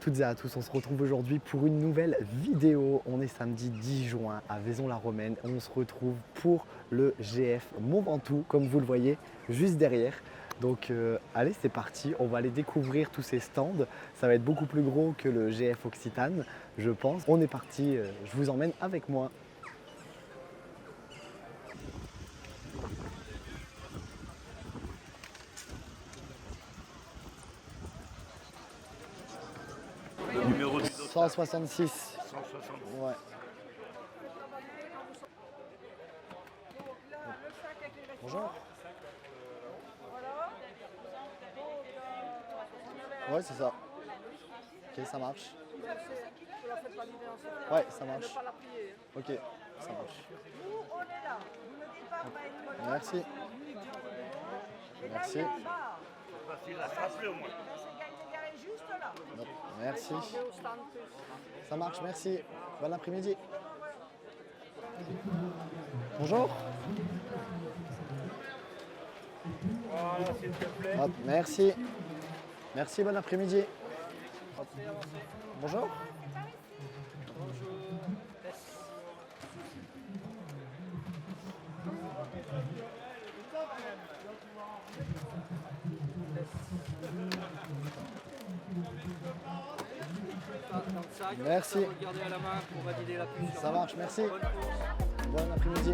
toutes et à tous, on se retrouve aujourd'hui pour une nouvelle vidéo. On est samedi 10 juin à Vaison-la-Romaine. On se retrouve pour le GF Mont Ventoux, comme vous le voyez juste derrière. Donc allez, c'est parti, on va aller découvrir tous ces stands. Ça va être beaucoup plus gros que le GF Occitane, je pense. On est parti, je vous emmène avec moi. Le numéro du dossard. 166. 160. Ouais. Bonjour. Ouais, c'est ça. Ok, ça marche. Ouais, ça marche. Ok, ça marche. Merci. Merci. Facile à s'appeler au moins. Non, merci. Ça marche, merci. Bon après-midi. Bonjour. Voilà, s'il te plaît. Hop, merci. Merci, bon après-midi. Hop. Bonjour. Merci. Regardez à la main pour valider la puce. Ça marche, merci. Bon après-midi.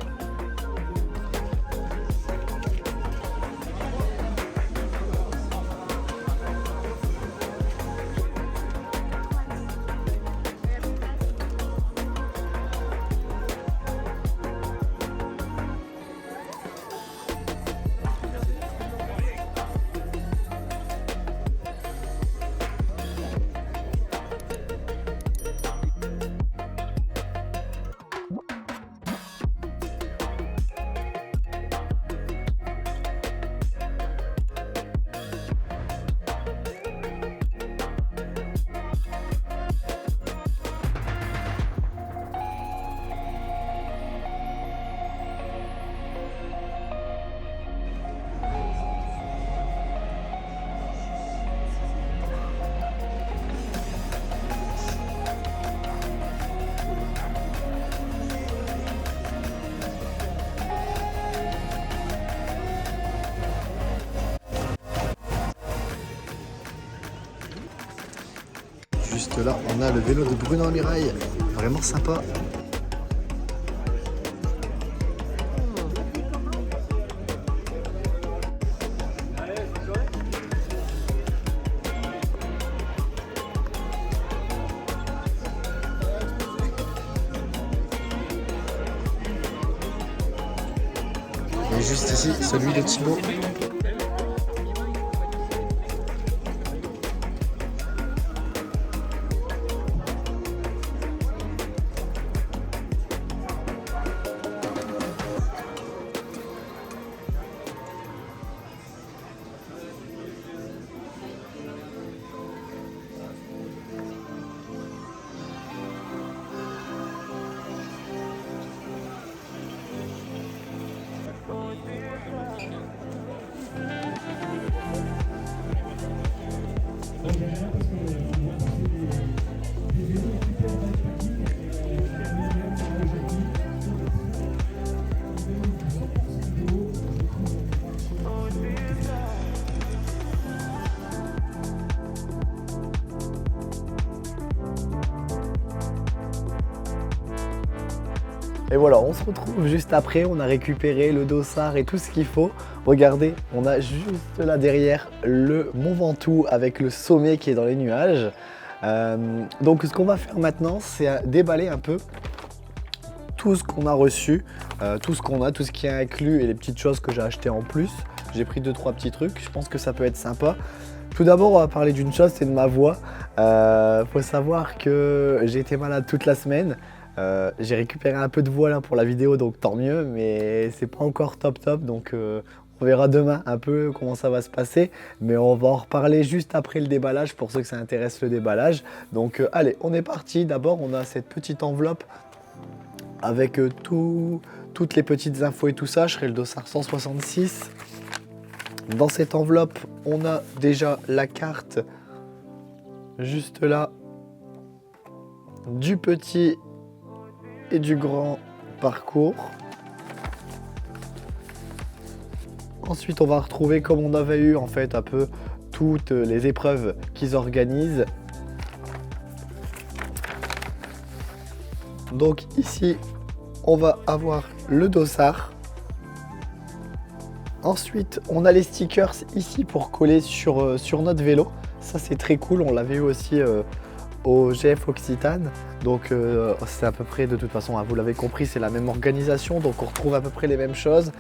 Juste là, on a le vélo de Bruno Mirail, vraiment sympa. Et juste ici, celui de Thibaut. Et voilà, on se retrouve juste après, on a récupéré le dossard et tout ce qu'il faut. Regardez, on a juste là derrière le Mont Ventoux avec le sommet qui est dans les nuages. Donc ce qu'on va faire maintenant, c'est déballer un peu tout ce qu'on a reçu, tout ce qui est inclus et les petites choses que j'ai achetées en plus. J'ai pris 2-3 petits trucs, je pense que ça peut être sympa. Tout d'abord, on va parler d'une chose, c'est de ma voix. Faut savoir que j'ai été malade toute la semaine. J'ai récupéré un peu de voix là pour la vidéo, donc tant mieux, mais c'est pas encore top, donc on verra demain un peu comment ça va se passer, mais on va en reparler juste après le déballage pour ceux que ça intéresse le déballage. Donc allez, on est parti. D'abord, on a cette petite enveloppe avec toutes les petites infos et tout ça. Je serai le dossard 166. Dans cette enveloppe, on a déjà la carte juste là du petit et du grand parcours. Ensuite, on va retrouver comme on avait eu en fait un peu toutes les épreuves qu'ils organisent. Donc ici, on va avoir le dossard. Ensuite, on a les stickers ici pour coller sur notre vélo. Ça, c'est très cool. On l'avait eu aussi au GF Occitane. Donc, c'est à peu près, de toute façon, hein, vous l'avez compris, c'est la même organisation. Donc, on retrouve à peu près les mêmes choses.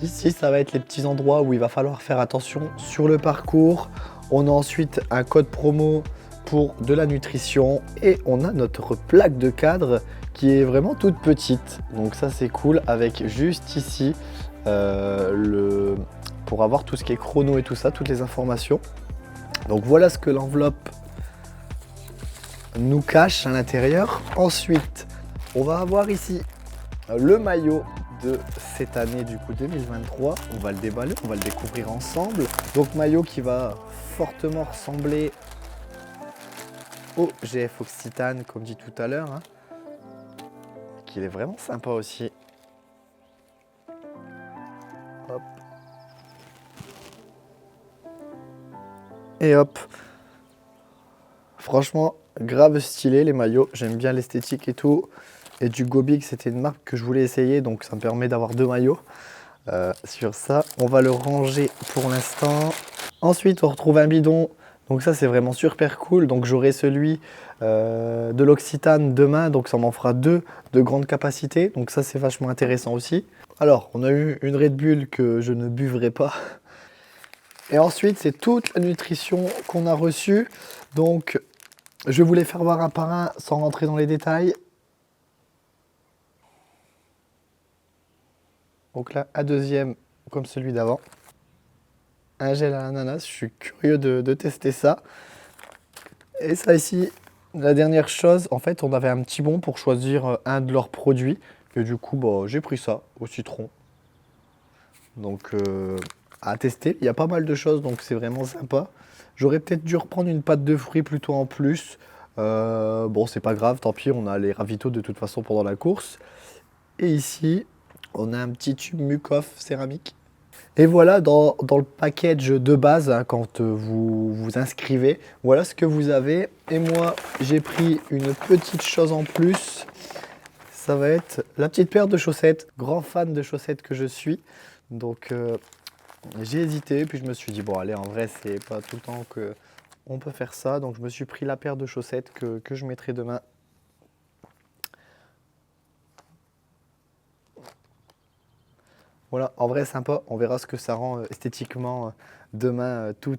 Ici, ça va être les petits endroits où il va falloir faire attention sur le parcours. On a ensuite un code promo pour de la nutrition et on a notre plaque de cadre qui est vraiment toute petite. Donc ça, c'est cool avec juste ici pour avoir tout ce qui est chrono et tout ça, toutes les informations. Donc voilà ce que l'enveloppe nous cache à l'intérieur. Ensuite, on va avoir ici le maillot de cette année du coup 2023. On va le déballer, on va le découvrir ensemble. Donc maillot qui va fortement ressembler au GF Occitane comme dit tout à l'heure. Hein. Qu'il est vraiment sympa aussi. Hop. Et hop. Franchement, grave stylé les maillots. J'aime bien l'esthétique et tout. Et du Gobic, c'était une marque que je voulais essayer, donc ça me permet d'avoir 2 maillots sur ça. On va le ranger pour l'instant. Ensuite, on retrouve un bidon. Donc ça, c'est vraiment super cool. Donc j'aurai celui de l'Occitane demain, donc ça m'en fera 2 de grande capacité. Donc ça, c'est vachement intéressant aussi. Alors, on a eu une Red Bull que je ne buvrai pas. Et ensuite, c'est toute la nutrition qu'on a reçue. Donc, je voulais faire voir un par un sans rentrer dans les détails. Donc là, un deuxième comme celui d'avant. Un gel à l'ananas, je suis curieux de tester ça. Et ça ici, la dernière chose, en fait, on avait un petit bon pour choisir un de leurs produits. Et du coup, bah, j'ai pris ça au citron. Donc, à tester. Il y a pas mal de choses, donc c'est vraiment sympa. J'aurais peut-être dû reprendre une pâte de fruits plutôt en plus. Bon, c'est pas grave, tant pis, on a les ravitaux de toute façon pendant la course. Et ici, on a un petit tube Mucoff céramique. Et voilà, dans le package de base, hein, quand vous vous inscrivez, voilà ce que vous avez. Et moi, j'ai pris une petite chose en plus. Ça va être la petite paire de chaussettes. Grand fan de chaussettes que je suis. Donc, j'ai hésité. Puis je me suis dit, bon, allez, en vrai, c'est pas tout le temps qu'on peut faire ça. Donc, je me suis pris la paire de chaussettes que je mettrai demain. Voilà, en vrai sympa, on verra ce que ça rend esthétiquement demain tout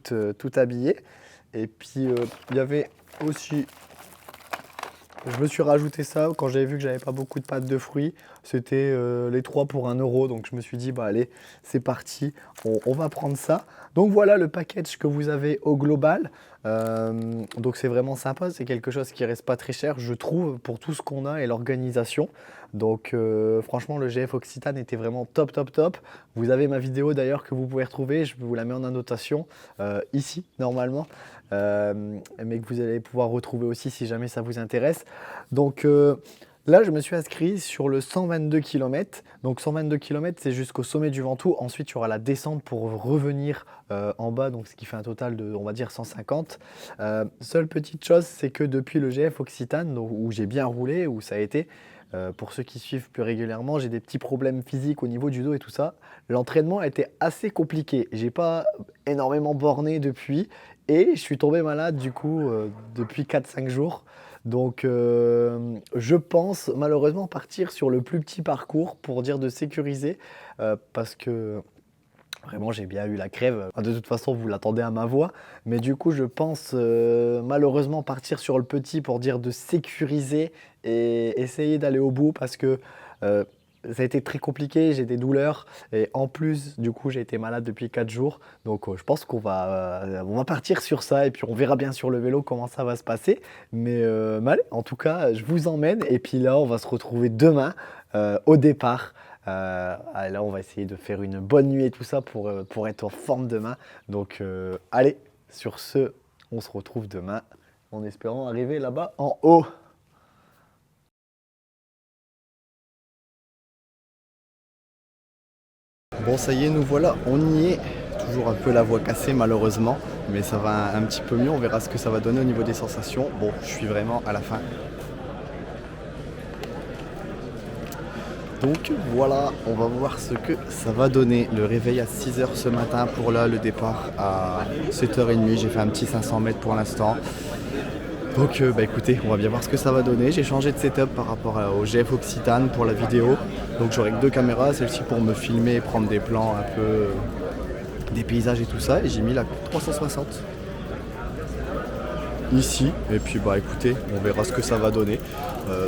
habillé. Et puis il y avait aussi, je me suis rajouté ça quand j'avais vu que j'avais pas beaucoup de pâtes de fruits. C'était les 3 pour 1 €, donc je me suis dit bah allez, c'est parti, on va prendre ça. Donc voilà le package que vous avez au global. Donc c'est vraiment sympa, c'est quelque chose qui reste pas très cher je trouve pour tout ce qu'on a et l'organisation. Donc franchement le GF Occitane était vraiment top top top. Vous avez ma vidéo d'ailleurs que vous pouvez retrouver, je vous la mets en annotation ici normalement. Mais que vous allez pouvoir retrouver aussi si jamais ça vous intéresse. Donc là, je me suis inscrit sur le 122 km. Donc 122 km, c'est jusqu'au sommet du Ventoux. Ensuite, il y aura la descente pour revenir en bas, donc ce qui fait un total de, on va dire, 150. Seule petite chose, c'est que depuis le GF Occitane, donc, où j'ai bien roulé, où ça a été, pour ceux qui suivent plus régulièrement, j'ai des petits problèmes physiques au niveau du dos et tout ça. L'entraînement a été assez compliqué. J'ai pas énormément borné depuis et je suis tombé malade du coup depuis 4-5 jours. Donc je pense malheureusement partir sur le plus petit parcours pour dire de sécuriser parce que vraiment j'ai bien eu la crève. Enfin, de toute façon vous l'attendez à ma voix. Mais du coup je pense malheureusement partir sur le petit pour dire de sécuriser et essayer d'aller au bout parce que ça a été très compliqué, j'ai des douleurs et en plus du coup j'ai été malade depuis 4 jours donc je pense qu'on va partir sur ça et puis on verra bien sur le vélo comment ça va se passer mais allez, en tout cas je vous emmène et puis là on va se retrouver demain au départ. Là on va essayer de faire une bonne nuit et tout ça pour être en forme demain donc allez sur ce on se retrouve demain en espérant arriver là-bas en haut. Bon, ça y est, nous voilà, on y est. Toujours un peu la voix cassée malheureusement, mais ça va un petit peu mieux, on verra ce que ça va donner au niveau des sensations. Bon, je suis vraiment à la fin. Donc voilà, on va voir ce que ça va donner. Le réveil à 6h ce matin pour là, le départ à 7h30. J'ai fait un petit 500 mètres pour l'instant. Donc bah écoutez, on va bien voir ce que ça va donner. J'ai changé de setup par rapport au GF Occitane pour la vidéo. Donc j'aurai que 2 caméras, celle-ci pour me filmer et prendre des plans un peu des paysages et tout ça. Et j'ai mis la 360 ici. Et puis bah écoutez, on verra ce que ça va donner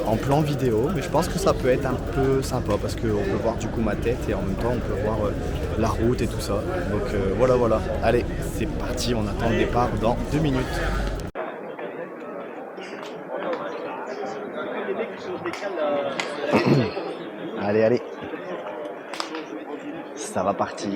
en plan vidéo. Mais je pense que ça peut être un peu sympa parce qu'on peut voir du coup ma tête et en même temps on peut voir la route et tout ça. Donc voilà. Allez, c'est parti, on attend le départ dans 2 minutes. Allez, ça va partir.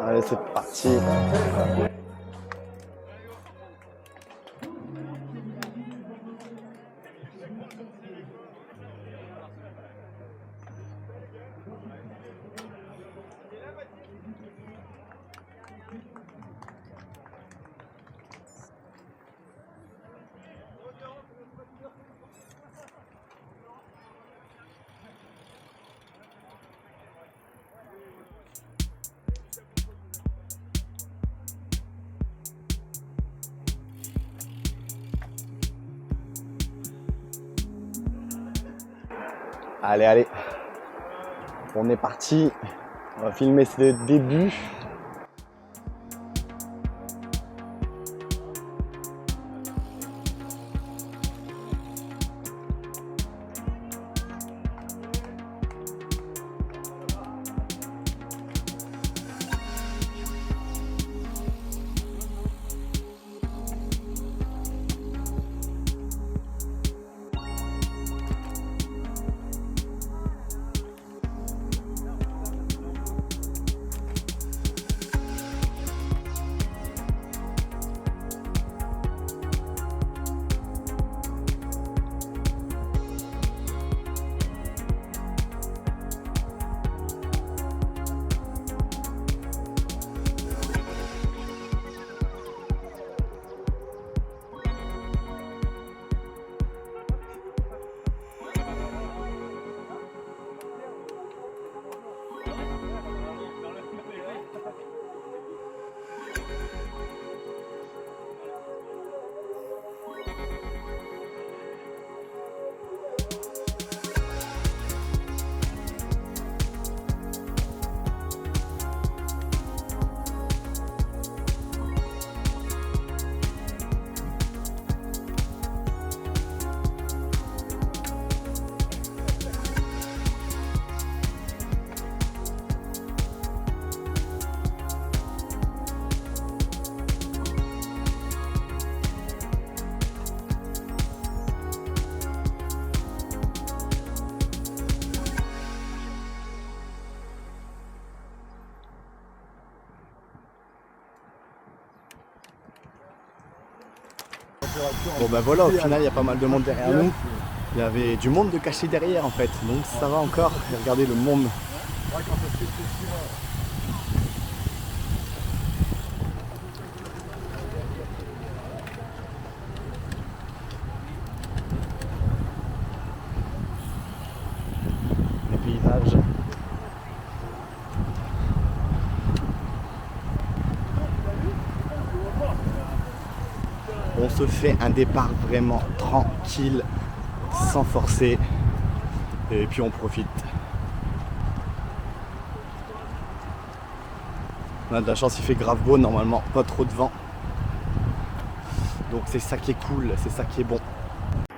Allez, c'est parti. Allez, on est parti, on va filmer ce début. Bon ben voilà, au final il y a pas mal de monde derrière nous. Il y avait du monde de caché derrière en fait, donc ça va encore. Et regardez le monde. Les paysages. On se fait un départ vraiment tranquille, sans forcer. Et puis on profite. On a de la chance, il fait grave beau normalement, pas trop de vent. Donc c'est ça qui est cool, c'est ça qui est bon.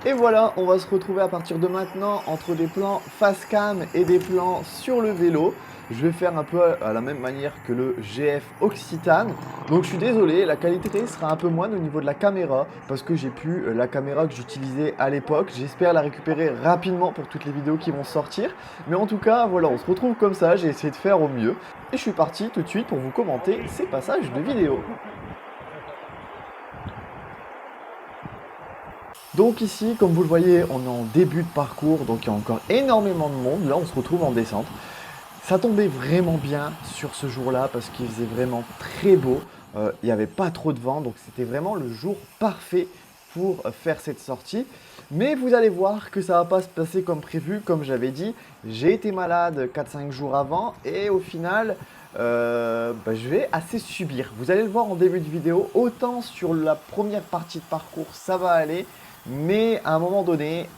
Et voilà, on va se retrouver à partir de maintenant entre des plans face cam et des plans sur le vélo. Je vais faire un peu à la même manière que le GF Occitane. Donc je suis désolé, la qualité sera un peu moindre au niveau de la caméra parce que j'ai plus la caméra que j'utilisais à l'époque. J'espère la récupérer rapidement pour toutes les vidéos qui vont sortir. Mais en tout cas, voilà, on se retrouve comme ça, j'ai essayé de faire au mieux. Et je suis parti tout de suite pour vous commenter ces passages de vidéos. Donc ici, comme vous le voyez, on est en début de parcours, donc il y a encore énormément de monde. Là, on se retrouve en descente. Ça tombait vraiment bien sur ce jour-là parce qu'il faisait vraiment très beau. Il n'y avait pas trop de vent, donc c'était vraiment le jour parfait pour faire cette sortie. Mais vous allez voir que ça ne va pas se passer comme prévu. Comme j'avais dit, j'ai été malade 4-5 jours avant et au final, je vais assez subir. Vous allez le voir en début de vidéo, autant sur la première partie de parcours, ça va aller. Mais à un moment donné,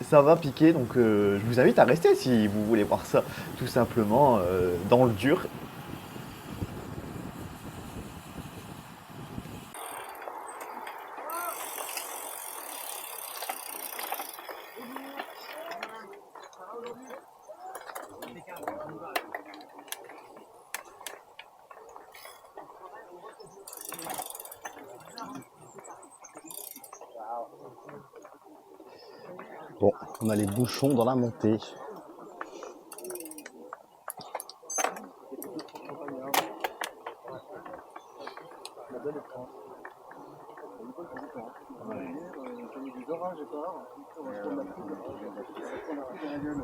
ça va piquer, donc je vous invite à rester si vous voulez voir ça, tout simplement, dans le dur. Bon, on a les bouchons dans la montée.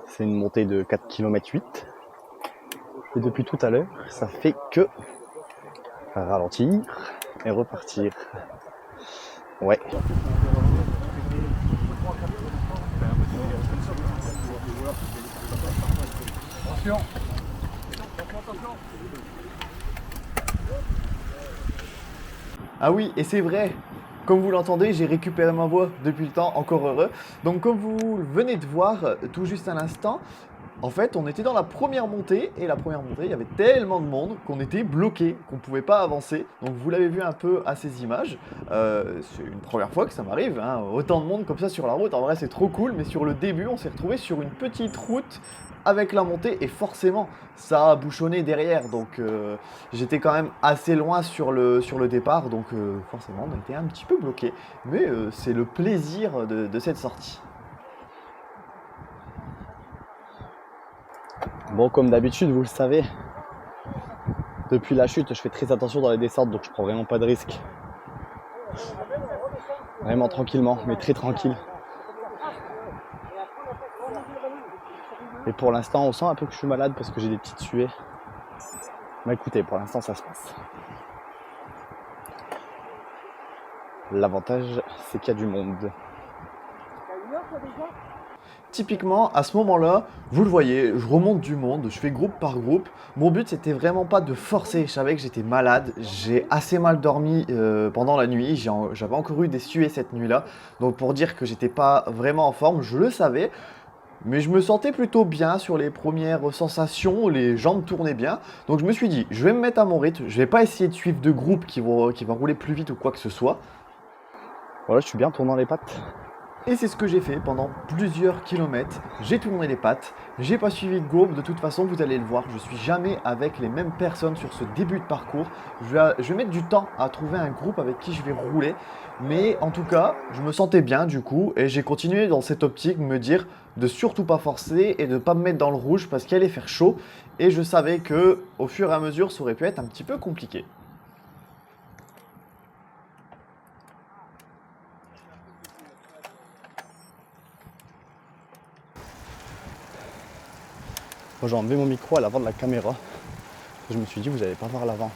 C'est une montée de 4,8 km. Et depuis tout à l'heure, ça fait que ralentir et repartir. Ouais. Ah oui, et c'est vrai, comme vous l'entendez, j'ai récupéré ma voix depuis le temps, encore heureux. Donc comme vous venez de voir tout juste à l'instant, en fait, on était dans la première montée, et la première montée, il y avait tellement de monde qu'on était bloqué, qu'on ne pouvait pas avancer. Donc vous l'avez vu un peu à ces images, c'est une première fois que ça m'arrive, hein. Autant de monde comme ça sur la route, en vrai c'est trop cool, mais sur le début, on s'est retrouvé sur une petite route avec la montée, et forcément, ça a bouchonné derrière, donc j'étais quand même assez loin sur le départ, donc forcément, on était un petit peu bloqué. Mais c'est le plaisir de cette sortie. Bon, comme d'habitude, vous le savez, depuis la chute, je fais très attention dans les descentes, donc je prends vraiment pas de risques. Vraiment tranquillement, mais très tranquille. Et pour l'instant, on sent un peu que je suis malade parce que j'ai des petites suées. Mais écoutez, pour l'instant, ça se passe. L'avantage, c'est qu'il y a du monde. Typiquement, à ce moment-là, vous le voyez, je remonte du monde, je fais groupe par groupe. Mon but, c'était vraiment pas de forcer. Je savais que j'étais malade, j'ai assez mal dormi pendant la nuit. J'avais encore eu des suées cette nuit-là. Donc pour dire que j'étais pas vraiment en forme, je le savais. Mais je me sentais plutôt bien sur les premières sensations, les jambes tournaient bien. Donc je me suis dit, je vais me mettre à mon rythme, je vais pas essayer de suivre de groupe qui va rouler plus vite ou quoi que ce soit. Voilà, je suis bien tournant les pattes. Et c'est ce que j'ai fait pendant plusieurs kilomètres. J'ai tourné les pattes, j'ai pas suivi de groupe. De toute façon, vous allez le voir, je suis jamais avec les mêmes personnes sur ce début de parcours. Je vais mettre du temps à trouver un groupe avec qui je vais rouler. Mais en tout cas, je me sentais bien du coup. Et j'ai continué dans cette optique de me dire de surtout pas forcer et de ne pas me mettre dans le rouge parce qu'il allait faire chaud. Et je savais que au fur et à mesure, ça aurait pu être un petit peu compliqué. Moi, j'ai enlevé mon micro à l'avant de la caméra. Je me suis dit, vous n'allez pas voir l'avant.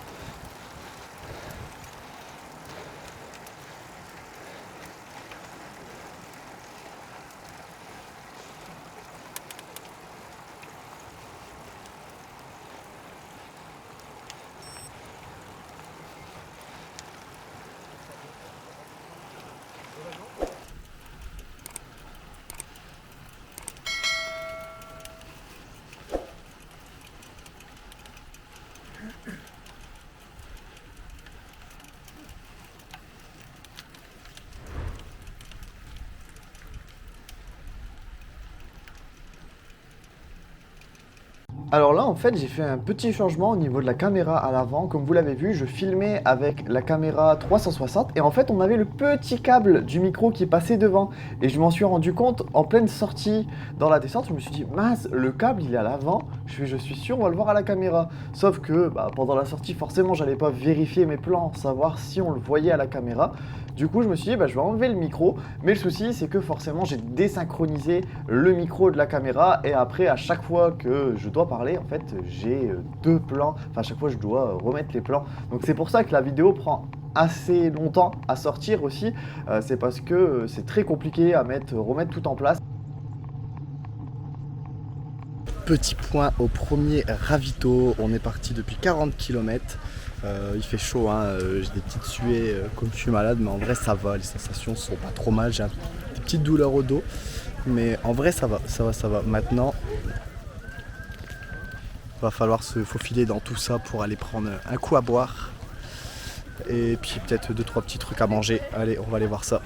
Alors là, en fait, j'ai fait un petit changement au niveau de la caméra à l'avant. Comme vous l'avez vu, je filmais avec la caméra 360 et en fait, on avait le petit câble du micro qui passait devant. Et je m'en suis rendu compte en pleine sortie dans la descente. Je me suis dit, mince, le câble, il est à l'avant. Je suis sûr, on va le voir à la caméra. Sauf que pendant la sortie, forcément, j'allais pas vérifier mes plans, savoir si on le voyait à la caméra. Du coup, je me suis dit, je vais enlever le micro. Mais le souci, c'est que forcément, j'ai désynchronisé le micro de la caméra. Et après, à chaque fois que je dois parler, en fait, j'ai deux plans. Enfin, à chaque fois, je dois remettre les plans. Donc, c'est pour ça que la vidéo prend assez longtemps à sortir aussi. C'est parce que c'est très compliqué à remettre tout en place. Petit point au premier ravito. On est parti depuis 40 km. Il fait chaud, hein. J'ai des petites suées comme je suis malade, mais en vrai ça va, les sensations sont pas trop mal, j'ai des petites douleurs au dos, mais en vrai ça va. Maintenant, va falloir se faufiler dans tout ça pour aller prendre un coup à boire, et puis peut-être 2-3 petits trucs à manger. Allez, on va aller voir ça.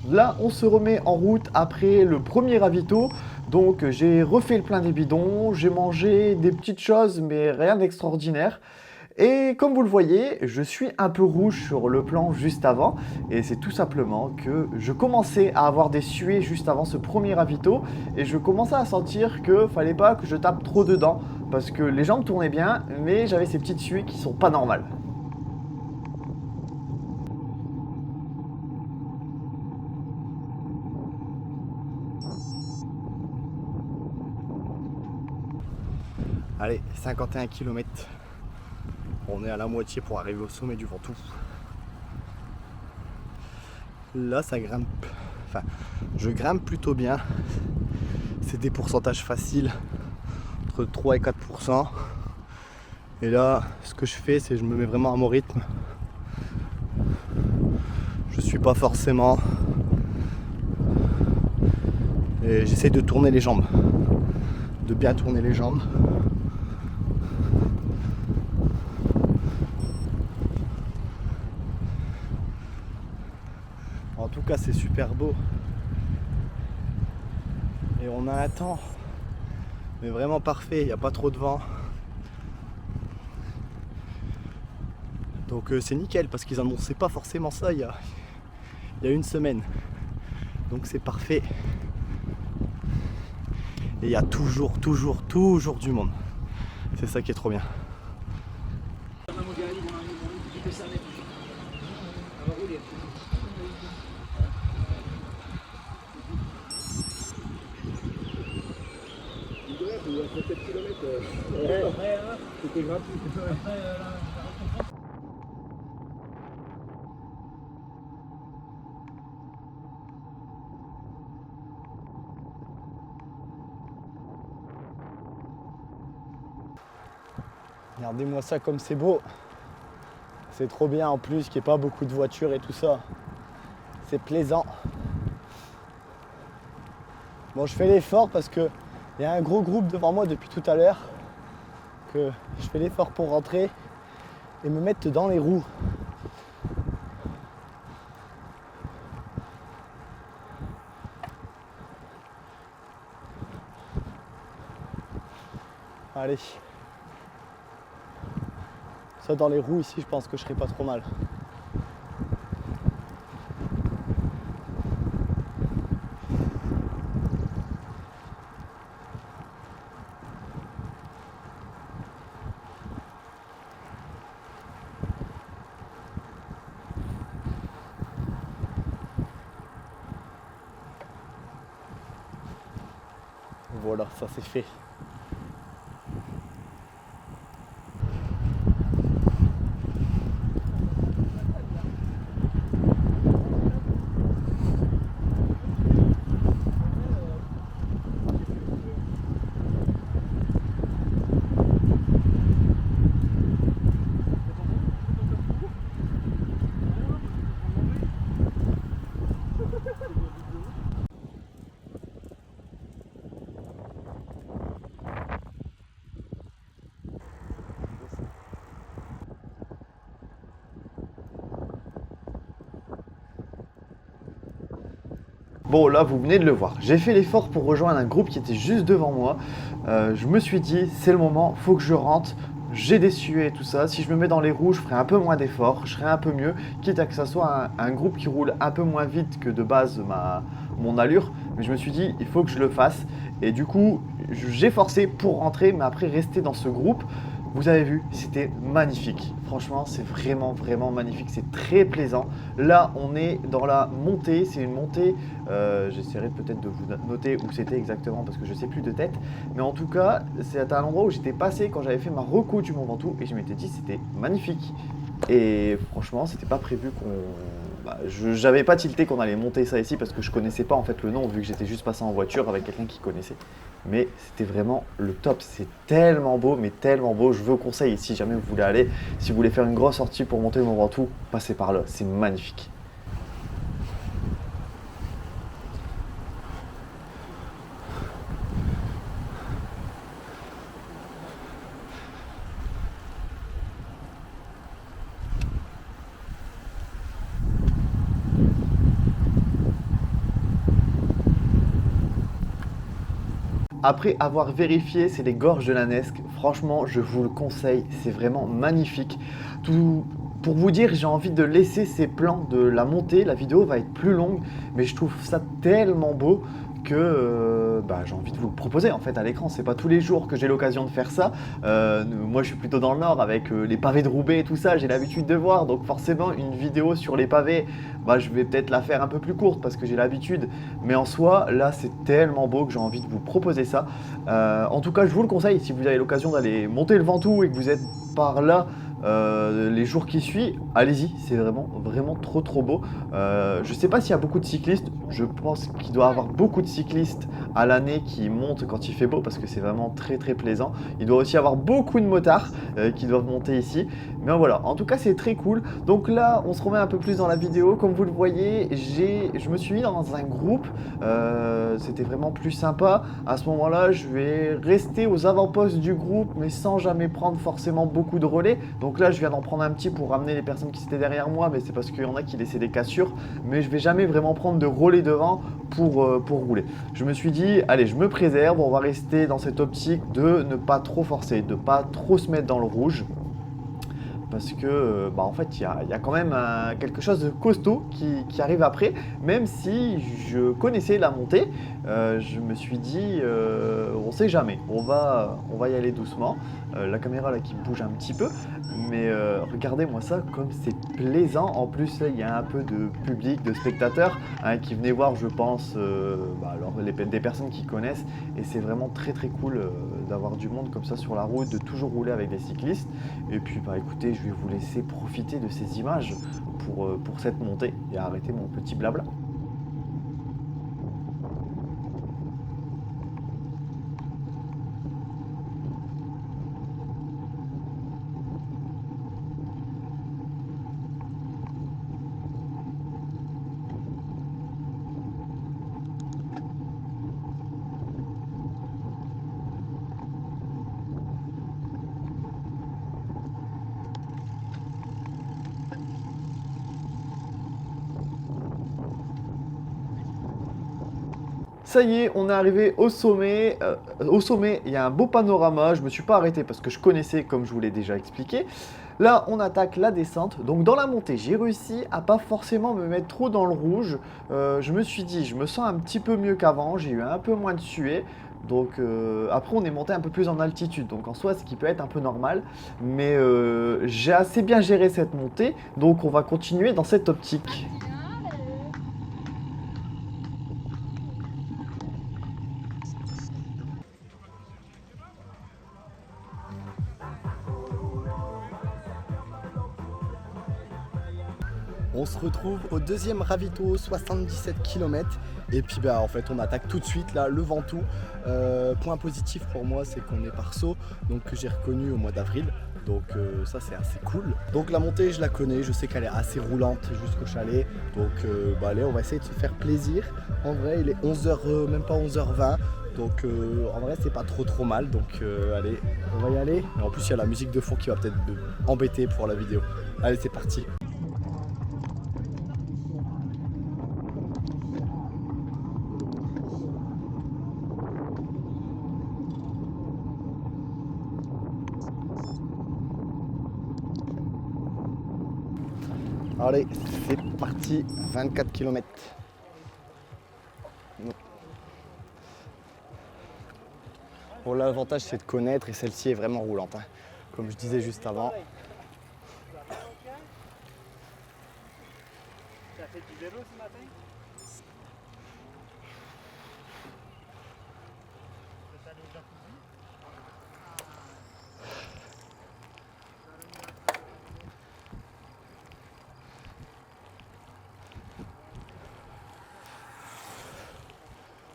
Là, on se remet en route après le premier ravito. Donc, j'ai refait le plein des bidons, j'ai mangé des petites choses, mais rien d'extraordinaire. Et comme vous le voyez, je suis un peu rouge sur le plan juste avant. Et c'est tout simplement que je commençais à avoir des suées juste avant ce premier ravito. Et je commençais à sentir que fallait pas que je tape trop dedans. Parce que les jambes tournaient bien, mais j'avais ces petites suées qui sont pas normales. Allez, 51 km. On est à la moitié pour arriver au sommet du Ventoux. Là, ça grimpe. Enfin, je grimpe plutôt bien. C'est des pourcentages faciles, entre 3 et 4%. Et là, ce que je fais, c'est que je me mets vraiment à mon rythme. Je suis pas forcément. Et j'essaie de tourner les jambes. De bien tourner les jambes. En tout cas, c'est super beau. Et on a un temps, mais vraiment parfait, il n'y a pas trop de vent. Donc c'est nickel, parce qu'ils annonçaient pas forcément ça il y a une semaine. Donc c'est parfait. Et il y a toujours du monde. C'est ça qui est trop bien. C'était gratuit. Regardez-moi ça comme c'est beau. C'est trop bien en plus qu'il n'y ait pas beaucoup de voitures et tout ça. C'est plaisant. Bon, je fais l'effort parce que il y a un gros groupe devant moi depuis tout à l'heure. Que je fais l'effort pour rentrer et me mettre dans les roues. Allez. Ça dans les roues ici, je pense que je serai pas trop mal. Voilà, ça c'est fait. Bon là vous venez de le voir, j'ai fait l'effort pour rejoindre un groupe qui était juste devant moi. Je me suis dit c'est le moment, faut que je rentre. J'ai des suées et tout ça, si je me mets dans les roues, je ferai un peu moins d'efforts, je serai un peu mieux, quitte à que ça soit un groupe qui roule un peu moins vite que de base mon allure, mais je me suis dit, il faut que je le fasse, et du coup, j'ai forcé pour rentrer, mais après rester dans ce groupe, vous avez vu, c'était magnifique, franchement, c'est vraiment magnifique, c'est très plaisant. Là, on est dans la montée, c'est une montée, j'essaierai peut-être de vous noter où c'était exactement parce que je sais plus de tête, mais en tout cas, c'est à l'endroit où j'étais passé quand j'avais fait ma reco du Mont Ventoux et je m'étais dit c'était magnifique. Et franchement, c'était pas prévu qu'on... j'avais pas tilté qu'on allait monter ça ici parce que je connaissais pas en fait le nom vu que j'étais juste passé en voiture avec quelqu'un qui connaissait. Mais c'était vraiment le top, c'est tellement beau, mais tellement beau. Je vous conseille si jamais vous voulez aller, si vous voulez faire une grosse sortie pour monter le Mont Ventoux, passez par là, c'est magnifique. Après avoir vérifié, c'est les gorges de la Nesque. Franchement, je vous le conseille, c'est vraiment magnifique. Pour vous dire, j'ai envie de laisser ces plans de la montée. La vidéo va être plus longue, mais je trouve ça tellement beau que j'ai envie de vous le proposer en fait à l'écran. C'est pas tous les jours que j'ai l'occasion de faire ça. Moi je suis plutôt dans le nord avec les pavés de Roubaix et tout ça, j'ai l'habitude de voir, donc forcément une vidéo sur les pavés, je vais peut-être la faire un peu plus courte parce que j'ai l'habitude, mais en soi là c'est tellement beau que j'ai envie de vous proposer ça. En tout cas je vous le conseille si vous avez l'occasion d'aller monter le Ventoux et que vous êtes par là les jours qui suivent, allez-y, c'est vraiment trop beau. Je sais pas s'il y a beaucoup de cyclistes, je pense qu'il doit y avoir beaucoup de cyclistes à l'année qui montent quand il fait beau parce que c'est vraiment très plaisant. Il doit aussi y avoir beaucoup de motards qui doivent monter ici, mais voilà, en tout cas c'est très cool. Donc là on se remet un peu plus dans la vidéo, comme vous le voyez, je me suis mis dans un groupe, c'était vraiment plus sympa. À ce moment là je vais rester aux avant-postes du groupe mais sans jamais prendre forcément beaucoup de relais. Donc là je viens d'en prendre un petit pour ramener les personnes qui étaient derrière moi, mais c'est parce qu'il y en a qui laissaient des cassures, mais je vais jamais vraiment prendre de relais devant pour rouler. Je me suis dit allez, je me préserve, on va rester dans cette optique de ne pas trop forcer, de pas trop se mettre dans le rouge. Parce que en fait il y a quand même quelque chose de costaud qui arrive après. Même si je connaissais la montée, je me suis dit on sait jamais, on va y aller doucement. La caméra là qui bouge un petit peu, mais regardez-moi ça comme c'est plaisant. En plus là il y a un peu de public, de spectateurs qui venaient voir, je pense des personnes qui connaissent, et c'est vraiment très cool d'avoir du monde comme ça sur la route, de toujours rouler avec des cyclistes. Et puis écoutez, je vais vous laisser profiter de ces images pour cette montée et arrêter mon petit blabla. Ça y est, on est arrivé au sommet. Au sommet, il y a un beau panorama. Je ne me suis pas arrêté parce que je connaissais, comme je vous l'ai déjà expliqué. Là, on attaque la descente. Donc dans la montée, j'ai réussi à pas forcément me mettre trop dans le rouge. Je me suis dit, je me sens un petit peu mieux qu'avant. J'ai eu un peu moins de suée. Donc après, on est monté un peu plus en altitude. Donc en soi, ce qui peut être un peu normal. Mais j'ai assez bien géré cette montée. Donc on va continuer dans cette optique. On se retrouve au deuxième ravito, 77 km. Et puis en fait on attaque tout de suite là le Ventoux. Point positif pour moi, c'est qu'on est par saut, donc que j'ai reconnu au mois d'avril. Donc ça c'est assez cool. Donc la montée je la connais, je sais qu'elle est assez roulante jusqu'au chalet. Donc allez, on va essayer de se faire plaisir. En vrai il est 11h, même pas 11h20. Donc en vrai c'est pas trop mal. Donc allez, on va y aller. Et en plus il y a la musique de fond qui va peut-être embêter pour la vidéo. Allez, c'est parti. Allez, c'est parti, 24 km. Bon, l'avantage c'est de connaître et celle-ci est vraiment roulante, hein. Comme je disais juste avant. T'as fait du vélo ce matin?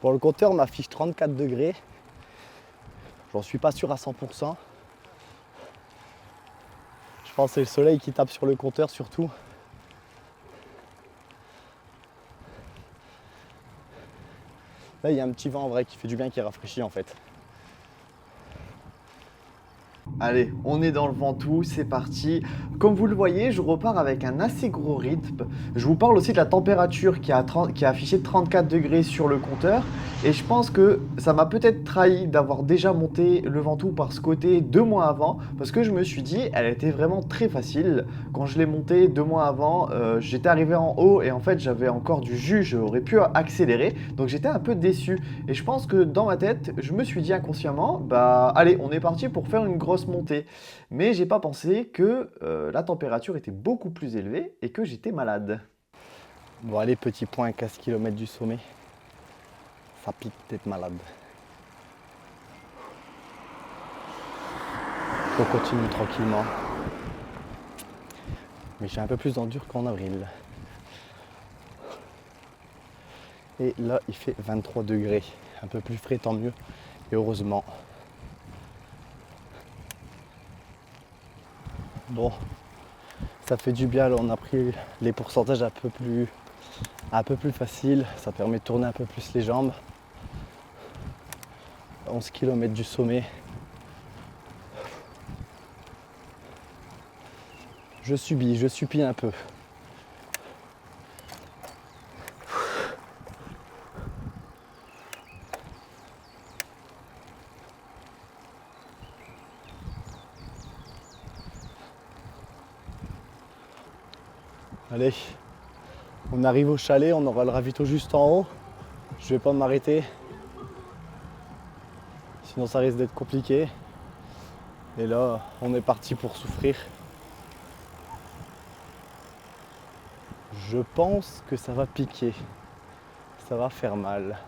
Bon, le compteur m'affiche 34 degrés. J'en suis pas sûr à 100%. Je pense que c'est le soleil qui tape sur le compteur surtout. Là, il y a un petit vent en vrai qui fait du bien, qui rafraîchit en fait. Allez, on est dans le Ventoux, c'est parti. Comme vous le voyez, je repars avec un assez gros rythme. Je vous parle aussi de la température qui a affiché 34 degrés sur le compteur. Et je pense que ça m'a peut-être trahi d'avoir déjà monté le Ventoux par ce côté 2 mois avant. Parce que je me suis dit, elle était vraiment très facile. Quand je l'ai montée 2 mois avant, j'étais arrivé en haut et en fait j'avais encore du jus, j'aurais pu accélérer. Donc j'étais un peu déçu. Et je pense que dans ma tête, je me suis dit inconsciemment, bah allez, on est parti pour faire une grosse montée. Mais j'ai pas pensé que la température était beaucoup plus élevée et que j'étais malade. Bon, allez, petit point à 15 km du sommet. Ça pique d'être malade. On continue tranquillement. Mais j'ai un peu plus d'endure qu'en avril. Et là, il fait 23 degrés. Un peu plus frais, tant mieux. Et heureusement. Bon, ça fait du bien. Là, on a pris les pourcentages un peu plus faciles. Ça permet de tourner un peu plus les jambes. 11 km du sommet. Je subis un peu. Allez, on arrive au chalet, on aura le ravito juste en haut. Je vais pas m'arrêter. Sinon ça risque d'être compliqué. Et là, on est parti pour souffrir. Je pense que ça va piquer. Ça va faire mal.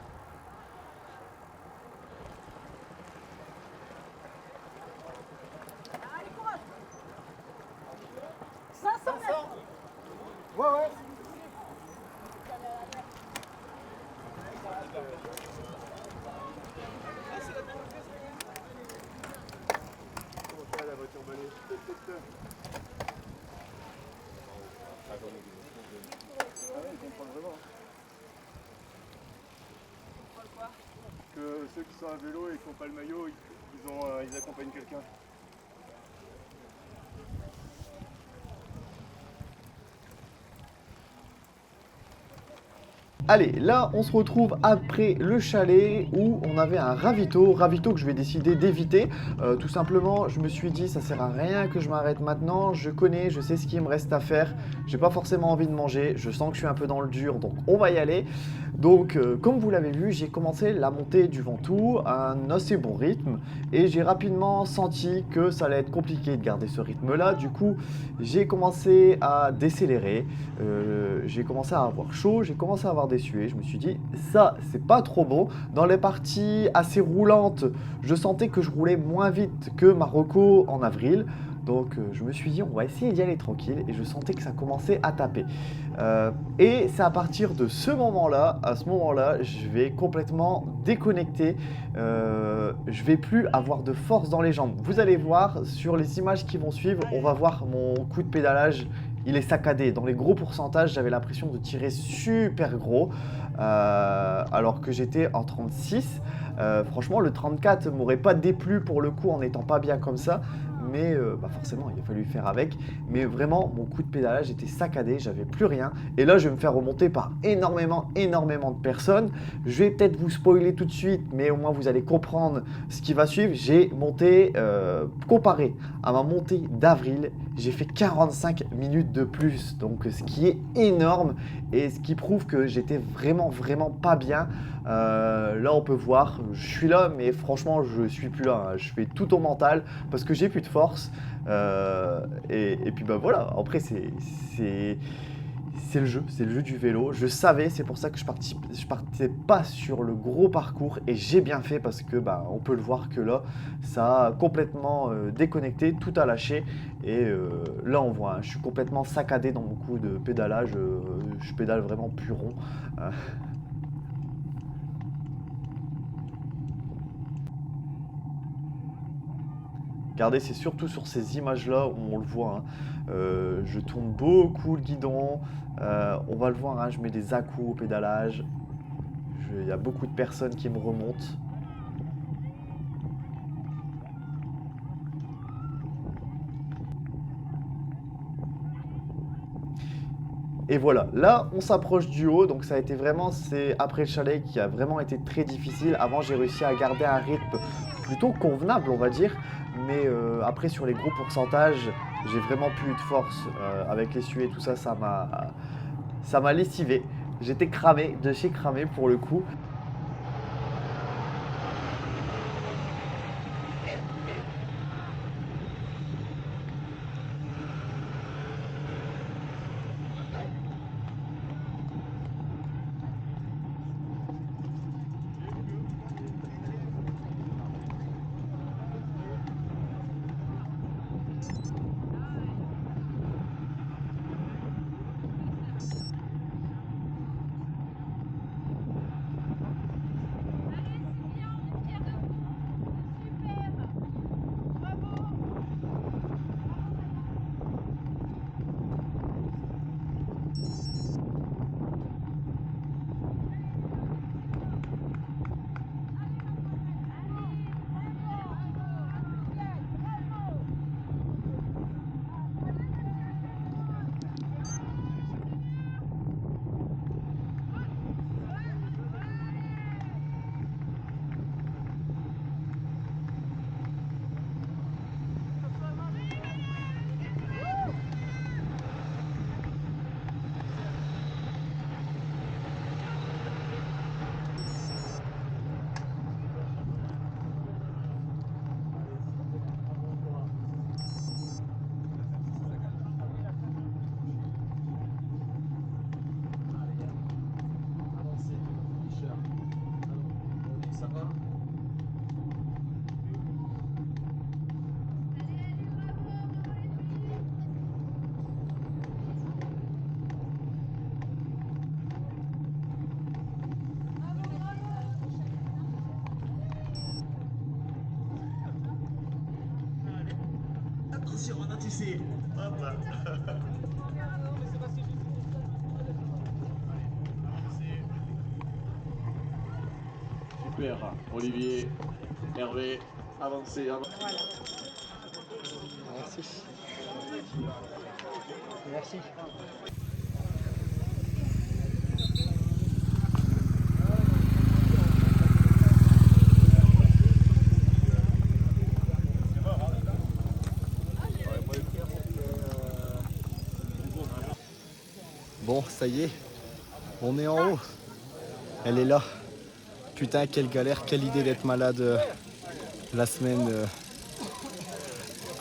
Que ceux qui sont à vélo et qui n'ont pas le maillot, ils accompagnent quelqu'un. Allez, là on se retrouve après le chalet où on avait un ravito que je vais décider d'éviter. Tout simplement, je me suis dit ça sert à rien que je m'arrête maintenant, je connais, je sais ce qu'il me reste à faire, j'ai pas forcément envie de manger, je sens que je suis un peu dans le dur, donc on va y aller. Donc comme vous l'avez vu, j'ai commencé la montée du Ventoux à un assez bon rythme et j'ai rapidement senti que ça allait être compliqué de garder ce rythme là. Du coup, j'ai commencé à décélérer, j'ai commencé à avoir chaud, j'ai commencé à avoir des suées. Je me suis dit ça c'est pas trop bon. Dans les parties assez roulantes, je sentais que je roulais moins vite que Marocco en avril. Donc je me suis dit on va essayer d'y aller tranquille et je sentais que ça commençait à taper. Et c'est à partir de ce moment-là, je vais complètement déconnecter. Je vais plus avoir de force dans les jambes. Vous allez voir sur les images qui vont suivre, on va voir mon coup de pédalage. Il est saccadé. Dans les gros pourcentages, j'avais l'impression de tirer super gros alors que j'étais en 36. Franchement, le 34 m'aurait pas déplu pour le coup en n'étant pas bien comme ça. mais forcément il a fallu faire avec. Mais vraiment mon coup de pédalage était saccadé, j'avais plus rien. Et là je vais me faire remonter par énormément de personnes. Je vais peut-être vous spoiler tout de suite, mais au moins vous allez comprendre ce qui va suivre. J'ai monté, comparé à ma montée d'avril, j'ai fait 45 minutes de plus, donc ce qui est énorme et ce qui prouve que j'étais vraiment pas bien. Là on peut voir, je suis là mais franchement je suis plus là, hein. Je fais tout au mental parce que j'ai plus de force et puis voilà, après c'est le jeu du vélo. Je savais, c'est pour ça que je partais pas sur le gros parcours et j'ai bien fait parce que on peut le voir que là, ça a complètement déconnecté, tout a lâché et là on voit, hein, je suis complètement saccadé dans mon coup de pédalage. Je pédale vraiment plus rond. Regardez, c'est surtout sur ces images-là où on le voit, hein. Je tourne beaucoup le guidon. On va le voir, hein, je mets des à-coups au pédalage. Il y a beaucoup de personnes qui me remontent. Et voilà, là on s'approche du haut, donc ça a été vraiment, c'est après le chalet qui a vraiment été très difficile. Avant j'ai réussi à garder un rythme plutôt convenable on va dire, mais après sur les gros pourcentages, j'ai vraiment plus eu de force avec les suées et tout ça, ça m'a lessivé. J'étais cramé, de chez cramé pour le coup. Attention, on a tissé. Hop là. Super. Olivier, Hervé, avancez. Merci. Merci. Bon, ça y est, on est en haut. Elle est là. Putain, quelle galère, quelle idée d'être malade la semaine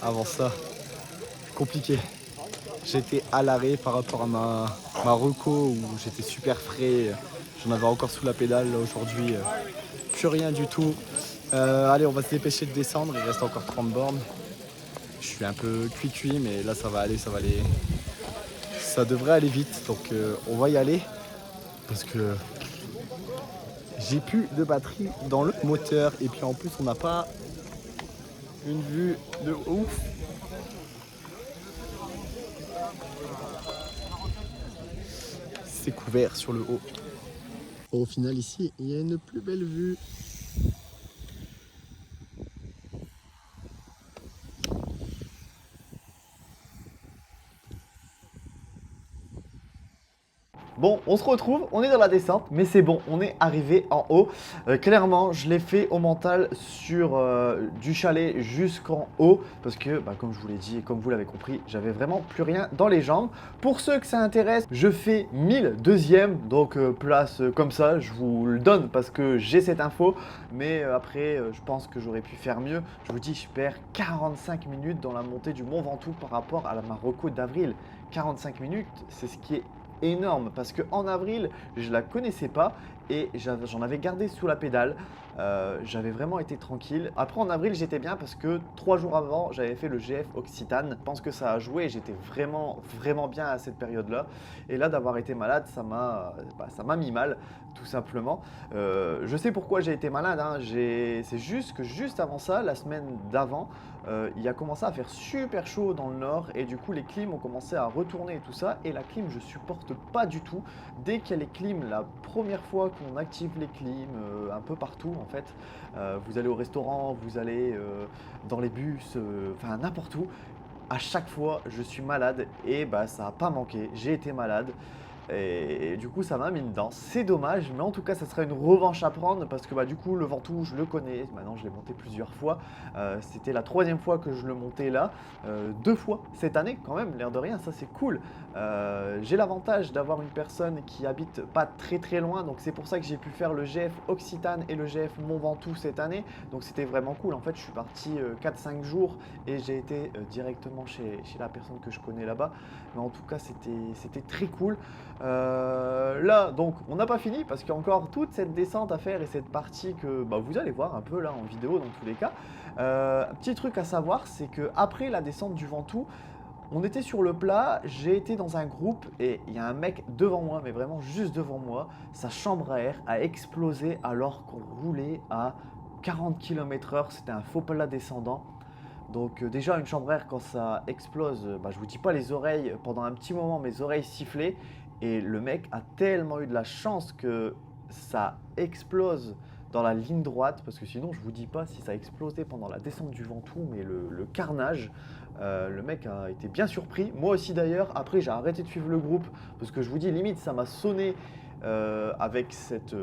avant ça. Compliqué. J'étais à l'arrêt par rapport à ma reco où j'étais super frais. J'en avais encore sous la pédale. Là, aujourd'hui, plus rien du tout. Allez, on va se dépêcher de descendre. Il reste encore 30 bornes. Je suis un peu cuit, mais là, ça va aller. Ça devrait aller vite. Donc, on va y aller. Parce que j'ai plus de batterie dans le moteur. Et puis, en plus, on n'a pas une vue de ouf. C'est couvert sur le haut. Au final, ici, il y a une plus belle vue. Bon, on se retrouve, on est dans la descente, mais c'est bon, on est arrivé en haut. Clairement, je l'ai fait au mental sur du chalet jusqu'en haut, parce que, bah, comme je vous l'ai dit et comme vous l'avez compris, j'avais vraiment plus rien dans les jambes. Pour ceux que ça intéresse, je fais 1002e, donc place comme ça, je vous le donne parce que j'ai cette info, mais après, je pense que j'aurais pu faire mieux. Je vous dis, je perds 45 minutes dans la montée du Mont Ventoux par rapport à ma reco d'avril. 45 minutes, c'est ce qui est énorme parce que en avril je la connaissais pas et j'en avais gardé sous la pédale. J'avais vraiment été tranquille. Après en avril j'étais bien parce que 3 jours avant j'avais fait le GF Occitane. Je pense que ça a joué, j'étais vraiment bien à cette période là, et là d'avoir été malade ça m'a mis mal tout simplement. Je sais pourquoi j'ai été malade, hein. C'est juste que juste avant ça, la semaine d'avant, il a commencé à faire super chaud dans le nord et du coup les clims ont commencé à retourner et tout ça, et la clim je supporte pas du tout. Dès qu'il y a les clims, la première fois qu'on active les clims un peu partout en fait, vous allez au restaurant, vous allez dans les bus, enfin n'importe où, à chaque fois je suis malade et bah ça a pas manqué, j'ai été malade. Et du coup ça m'a mis dedans, c'est dommage, mais en tout cas ça sera une revanche à prendre parce que bah du coup le Ventoux je le connais, maintenant je l'ai monté plusieurs fois, c'était la 3e fois que je le montais là, 2 fois cette année quand même, l'air de rien, ça c'est cool. J'ai l'avantage d'avoir une personne qui habite pas très loin, donc c'est pour ça que j'ai pu faire le GF Occitane et le GF Mont Ventoux cette année, donc c'était vraiment cool. En fait je suis parti 4-5 jours et j'ai été directement chez la personne que je connais là-bas, mais en tout cas c'était très cool. Là donc on n'a pas fini parce qu'il y a encore toute cette descente à faire et cette partie que bah, vous allez voir un peu là en vidéo dans tous les cas. Petit truc à savoir, c'est que après la descente du Ventoux, on était sur le plat, j'ai été dans un groupe et il y a un mec devant moi, mais vraiment juste devant moi, sa chambre à air a explosé alors qu'on roulait à 40 km/h, c'était un faux plat descendant. Donc déjà une chambre à air quand ça explose, bah, je vous dis pas les oreilles, pendant un petit moment mes oreilles sifflaient et le mec a tellement eu de la chance que ça explose dans la ligne droite, parce que sinon je vous dis pas si ça a explosé pendant la descente du Ventoux, mais le carnage. Le mec a été bien surpris, moi aussi d'ailleurs. Après j'ai arrêté de suivre le groupe parce que je vous dis limite ça m'a sonné avec cette...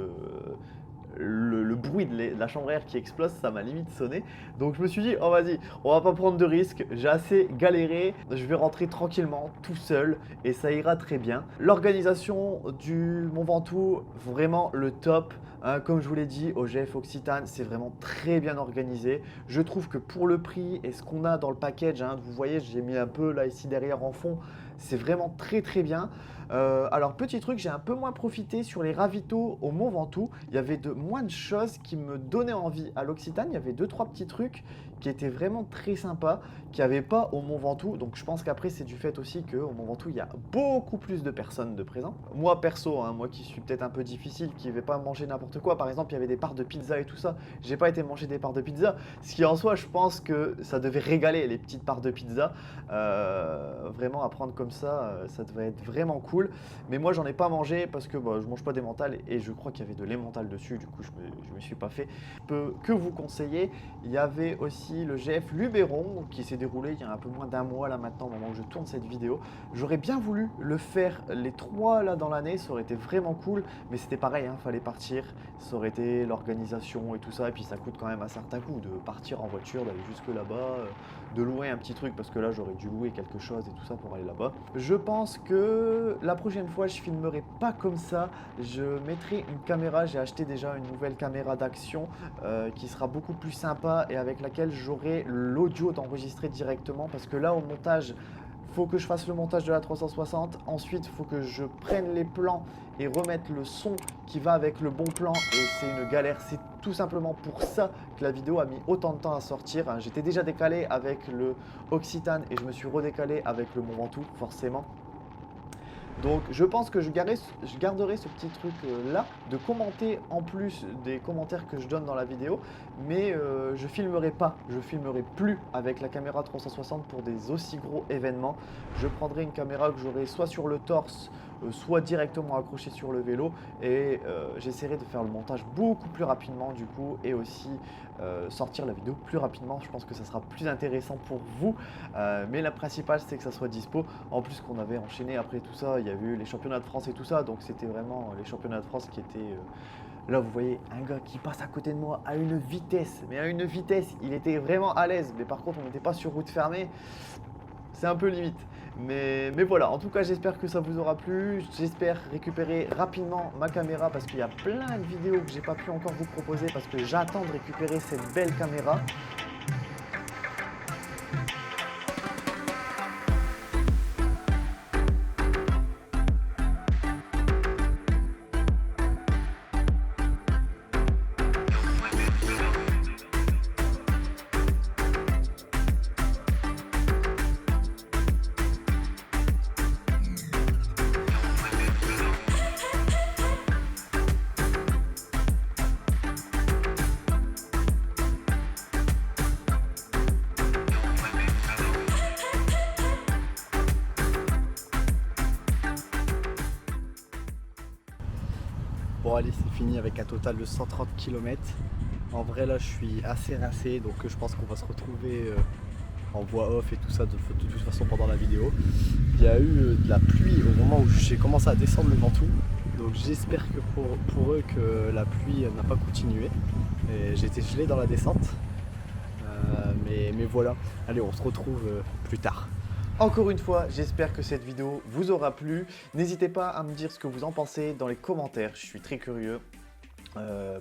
le bruit de la chambre à air qui explose, ça m'a limite sonné. Donc je me suis dit, oh vas-y, on va pas prendre de risques, j'ai assez galéré, je vais rentrer tranquillement, tout seul, et ça ira très bien. L'organisation du Mont Ventoux, vraiment le top. Hein, comme je vous l'ai dit, au GF Occitane, c'est vraiment très bien organisé. Je trouve que pour le prix et ce qu'on a dans le package, hein, vous voyez, j'ai mis un peu là ici derrière en fond, c'est vraiment très bien. Alors petit truc, j'ai un peu moins profité sur les ravitaux au Mont Ventoux. Il y avait moins de choses qui me donnaient envie. À l'Occitane, il y avait 2-3 petits trucs qui étaient vraiment très sympas, qu'il n'y avait pas au Mont Ventoux. Donc je pense qu'après c'est du fait aussi qu'au Mont Ventoux, il y a beaucoup plus de personnes de présents. Moi perso, hein, moi qui suis peut-être un peu difficile, qui ne vais pas manger n'importe quoi. Par exemple, il y avait des parts de pizza et tout ça. J'ai pas été manger des parts de pizza. Ce qui en soi, je pense que ça devait régaler les petites parts de pizza. Vraiment à prendre comme ça devait être vraiment cool. Mais moi j'en ai pas mangé parce que bah, je mange pas d'emmental et je crois qu'il y avait de l'emmental dessus, du coup je me suis pas fait. Je peux que vous conseiller. Il y avait aussi le GF Luberon qui s'est déroulé il y a un peu moins d'un mois là maintenant au moment où je tourne cette vidéo. J'aurais bien voulu le faire les 3 là dans l'année, ça aurait été vraiment cool, mais c'était pareil, hein, fallait partir, ça aurait été l'organisation et tout ça, et puis ça coûte quand même un certain coût de partir en voiture, d'aller jusque là-bas, de louer un petit truc parce que là j'aurais dû louer quelque chose et tout ça pour aller là-bas. Je pense que la prochaine fois je filmerai pas comme ça, je mettrai une caméra, j'ai acheté déjà une nouvelle caméra d'action qui sera beaucoup plus sympa et avec laquelle j'aurai l'audio d'enregistrer directement, parce que là au montage faut que je fasse le montage de la 360, ensuite il faut que je prenne les plans et remettre le son qui va avec le bon plan, et c'est une galère. C'est tout simplement pour ça que la vidéo a mis autant de temps à sortir. J'étais déjà décalé avec le Occitane et je me suis redécalé avec le Mont Ventoux forcément. Donc je pense que je garderai ce petit truc là, de commenter en plus des commentaires que je donne dans la vidéo, mais je filmerai plus avec la caméra 360 pour des aussi gros événements. Je prendrai une caméra que j'aurai soit sur le torse soit directement accroché sur le vélo et j'essaierai de faire le montage beaucoup plus rapidement du coup et aussi sortir la vidéo plus rapidement. Je pense que ça sera plus intéressant pour vous, mais la principale c'est que ça soit dispo. En plus qu'on avait enchaîné après tout ça, il y a eu les championnats de France et tout ça, donc c'était vraiment les championnats de France qui étaient... Là vous voyez un gars qui passe à côté de moi à une vitesse, mais à une vitesse, il était vraiment à l'aise, mais par contre on n'était pas sur route fermée, c'est un peu limite. Mais voilà, en tout cas j'espère que ça vous aura plu, j'espère récupérer rapidement ma caméra parce qu'il y a plein de vidéos que j'ai pas pu encore vous proposer parce que j'attends de récupérer cette belle caméra. Bon allez, c'est fini avec un total de 130 km. En vrai là je suis assez rincé, donc je pense qu'on va se retrouver en voix off et tout ça de toute façon pendant la vidéo. Il y a eu de la pluie au moment où j'ai commencé à descendre le Ventoux, donc j'espère que pour eux que la pluie n'a pas continué. J'étais gelé dans la descente, mais voilà. Allez, on se retrouve plus tard. Encore une fois, j'espère que cette vidéo vous aura plu. N'hésitez pas à me dire ce que vous en pensez dans les commentaires, je suis très curieux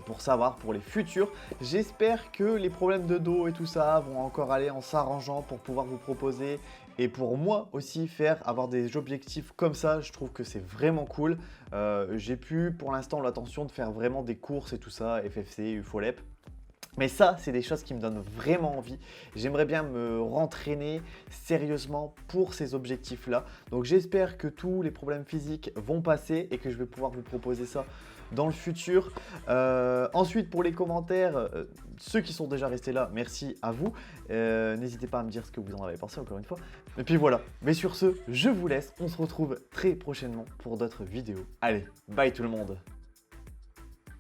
pour savoir pour les futurs. J'espère que les problèmes de dos et tout ça vont encore aller en s'arrangeant pour pouvoir vous proposer et pour moi aussi avoir des objectifs comme ça. Je trouve que c'est vraiment cool. J'ai pu pour l'instant l'intention de faire vraiment des courses et tout ça, FFC, UFOLEP. Mais ça, c'est des choses qui me donnent vraiment envie. J'aimerais bien me rentraîner sérieusement pour ces objectifs-là. Donc j'espère que tous les problèmes physiques vont passer et que je vais pouvoir vous proposer ça dans le futur. Ensuite, pour les commentaires, ceux qui sont déjà restés là, merci à vous. N'hésitez pas à me dire ce que vous en avez pensé encore une fois. Et puis voilà. Mais sur ce, je vous laisse. On se retrouve très prochainement pour d'autres vidéos. Allez, bye tout le monde.